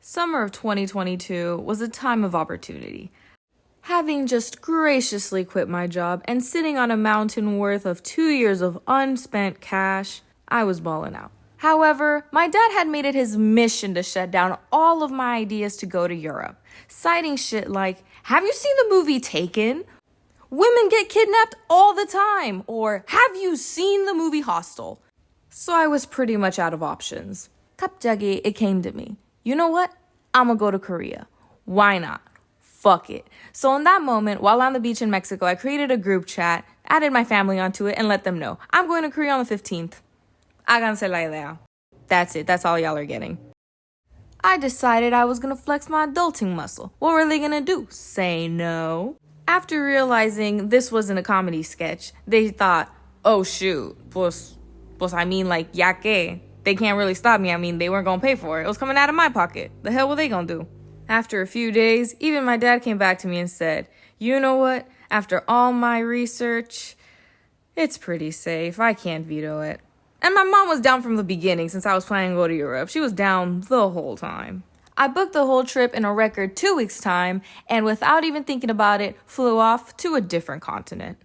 Summer of 2022 was a time of opportunity. Having just graciously quit my job and sitting on a mountain worth of 2 years of unspent cash, I was balling out. However, my dad had made it his mission to shut down all of my ideas to go to Europe, citing shit like, "Have you seen the movie Taken? Women get kidnapped all the time," or "Have you seen the movie Hostel?" So I was pretty much out of options. 갑자기 it came to me. You know what? I'm gonna go to Korea. Why not? Fuck it. So in that moment, while on the beach in Mexico, I created a group chat, added my family onto it, and let them know. I'm going to Korea on the 15th. Háganse la idea. That's it. That's all y'all are getting. I decided I was gonna flex my adulting muscle. What were they gonna do? Say no? After realizing this wasn't a comedy sketch, they thought, oh shoot, pues I mean like, ya que? They can't really stop me. I mean, they weren't gonna pay for it. It was coming out of my pocket. The hell were they gonna do? After a few days, even my dad came back to me and said, you know what? After all my research, it's pretty safe. I can't veto it. And my mom was down from the beginning since I was planning to go to Europe. She was down the whole time. I booked the whole trip in a record 2 weeks' time, and without even thinking about it, flew off to a different continent.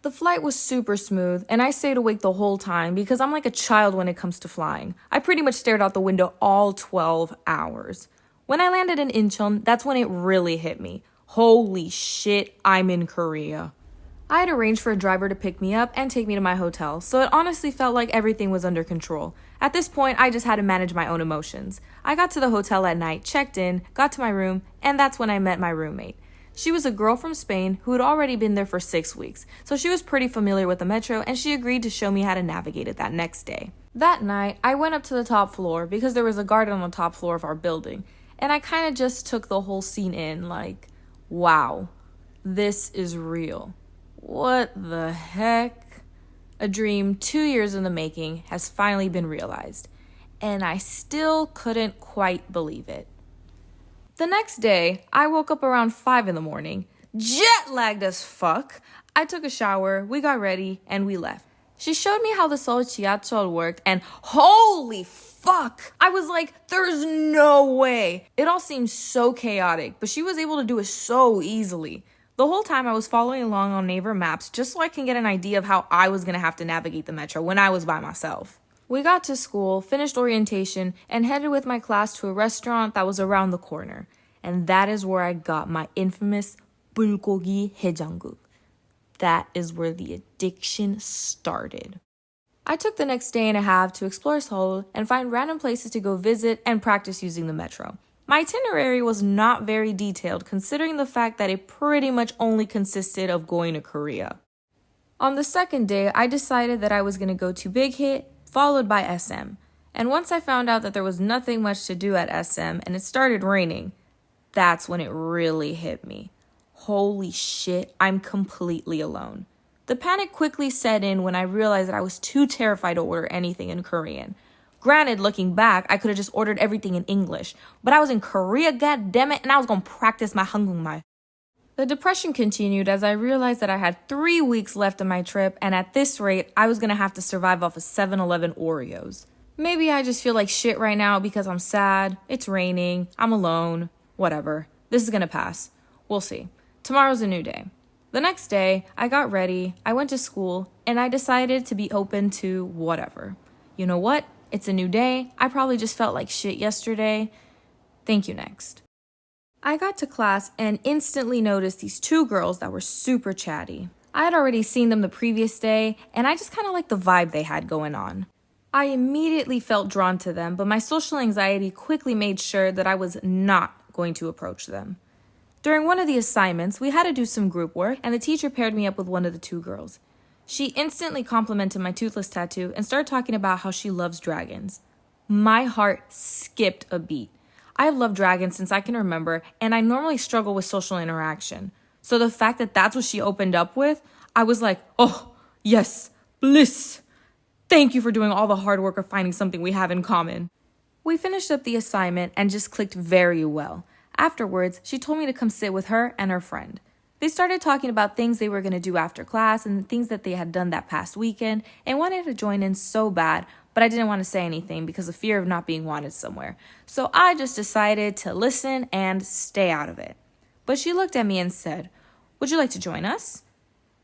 The flight was super smooth, and I stayed awake the whole time because I'm like a child when it comes to flying. I pretty much stared out the window all 12 hours. When I landed in Incheon, that's when it really hit me. Holy shit, I'm in Korea. I had arranged for a driver to pick me up and take me to my hotel, so it honestly felt like everything was under control. At this point, I just had to manage my own emotions. I got to the hotel at night, checked in, got to my room, and that's when I met my roommate. She was a girl from Spain who had already been there for 6 weeks, so she was pretty familiar with the metro, and she agreed to show me how to navigate it that next day. That night, I went up to the top floor because there was a garden on the top floor of our building, and I kind of just took the whole scene in like, wow, this is real. What the heck? A dream 2 years in the making has finally been realized, and I still couldn't quite believe it. The next day, I woke up around 5 in the morning, jet-lagged as fuck. I took a shower, we got ready, and we left. She showed me how the Seoul 지하철 worked, and holy fuck! I was like, there's no way! It all seemed so chaotic, but she was able to do it so easily. The whole time I was following along on Naver Maps just so I can get an idea of how I was gonna have to navigate the metro when I was by myself. We got to school, finished orientation, and headed with my class to a restaurant that was around the corner. And that is where I got my infamous 𝓛𝓲𝓷𝓴𝓼 해장국. That is where the addiction started. I took the next day and a half to explore Seoul and find random places to go visit and practice using the metro. My itinerary was not very detailed considering the fact that it pretty much only consisted of going to Korea. On the second day, I decided that I was going to go to Big Hit, followed by SM. And once I found out that there was nothing much to do at SM and it started raining, that's when it really hit me. Holy shit, I'm completely alone. The panic quickly set in when I realized that I was too terrified to order anything in Korean. Granted, looking back, I could have just ordered everything in English, but I was in Korea, goddammit, and I was gonna practice my 한국말. The depression continued as I realized that I had 3 weeks left of my trip, and at this rate, I was gonna have to survive off of 7-Eleven Oreos. Maybe I just feel like shit right now because I'm sad, it's raining, I'm alone, whatever. This is gonna pass. We'll see. Tomorrow's a new day. The next day, I got ready, I went to school, and I decided to be open to whatever. You know what? It's a new day. I probably just felt like shit yesterday. Thank you, next. I got to class and instantly noticed these 2 girls that were super chatty. I had already seen them the previous day, and I just kind of liked the vibe they had going on. I immediately felt drawn to them, but my social anxiety quickly made sure that I was not going to approach them. During one of the assignments, we had to do some group work, and the teacher paired me up with one of the 2 girls. She instantly complimented my toothless tattoo and started talking about how she loves dragons. My heart skipped a beat. I have loved dragons since I can remember, and I normally struggle with social interaction. So the fact that that's what she opened up with, I was like, oh, yes, bliss. Thank you for doing all the hard work of finding something we have in common. We finished up the assignment and just clicked very well. Afterwards, she told me to come sit with her and her friend. They started talking about things they were going to do after class and things that they had done that past weekend and wanted to join in so bad, but I didn't want to say anything because of fear of not being wanted somewhere. So I just decided to listen and stay out of it. But she looked at me and said, "Would you like to join us?"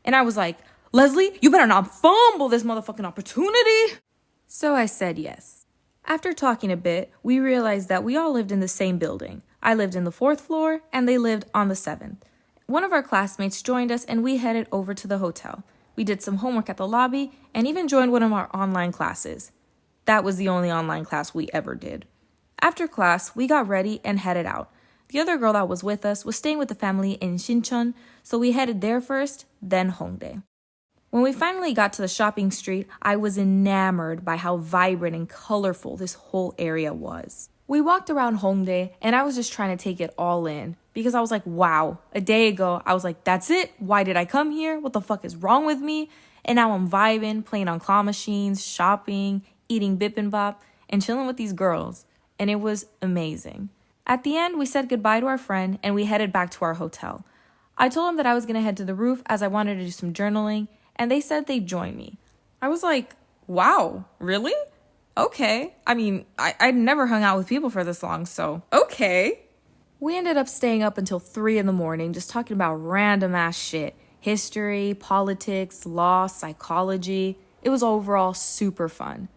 And I was like, "Leslie, you better not fumble this motherfucking opportunity." So I said yes. After talking a bit, we realized that we all lived in the same building. I lived in the 4th floor and they lived on the 7th. One of our classmates joined us and we headed over to the hotel. We did some homework at the lobby and even joined one of our online classes. That was the only online class we ever did. After class, we got ready and headed out. The other girl that was with us was staying with the family in Sinchon, so we headed there first, then Hongdae. When we finally got to the shopping street, I was enamored by how vibrant and colorful this whole area was. We walked around Hongdae and I was just trying to take it all in because I was like, wow, a day ago, I was like, that's it? Why did I come here? What the fuck is wrong with me? And now I'm vibing, playing on claw machines, shopping, eating bibimbap, and chilling with these girls. And it was amazing. At the end, we said goodbye to our friend and we headed back to our hotel. I told them that I was going to head to the roof as I wanted to do some journaling, and they said they'd join me. I was like, wow, really? Okay. I mean, I'd never hung out with people for this long, so okay. We ended up staying up until 3 a.m, just talking about random ass shit. History, politics, law, psychology. It was overall super fun.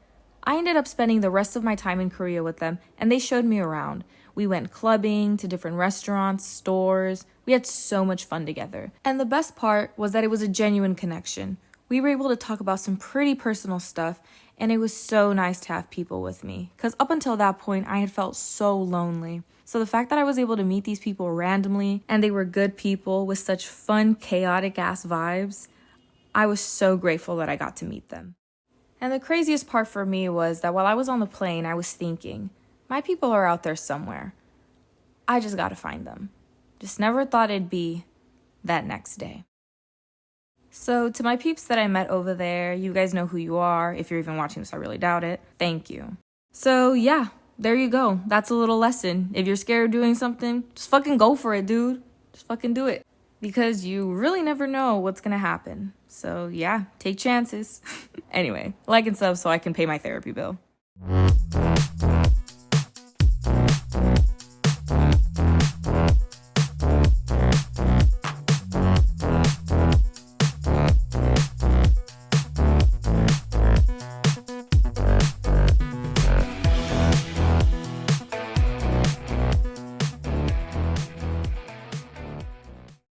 I ended up spending the rest of my time in Korea with them, and they showed me around. We went clubbing, to different restaurants, stores. We had so much fun together. And the best part was that it was a genuine connection. We were able to talk about some pretty personal stuff, and it was so nice to have people with me. Because up until that point, I had felt so lonely. So the fact that I was able to meet these people randomly, and they were good people with such fun, chaotic-ass vibes, I was so grateful that I got to meet them. And the craziest part for me was that while I was on the plane, I was thinking, my people are out there somewhere. I just gotta find them. Just never thought it'd be that next day. So to my peeps that I met over there, you guys know who you are. If you're even watching this, I really doubt it. Thank you. So yeah, there you go. That's a little lesson. If you're scared of doing something, just fucking go for it, dude. Just fucking do it. Because you really never know what's gonna happen. So yeah, take chances. Anyway, like and sub so I can pay my therapy bill.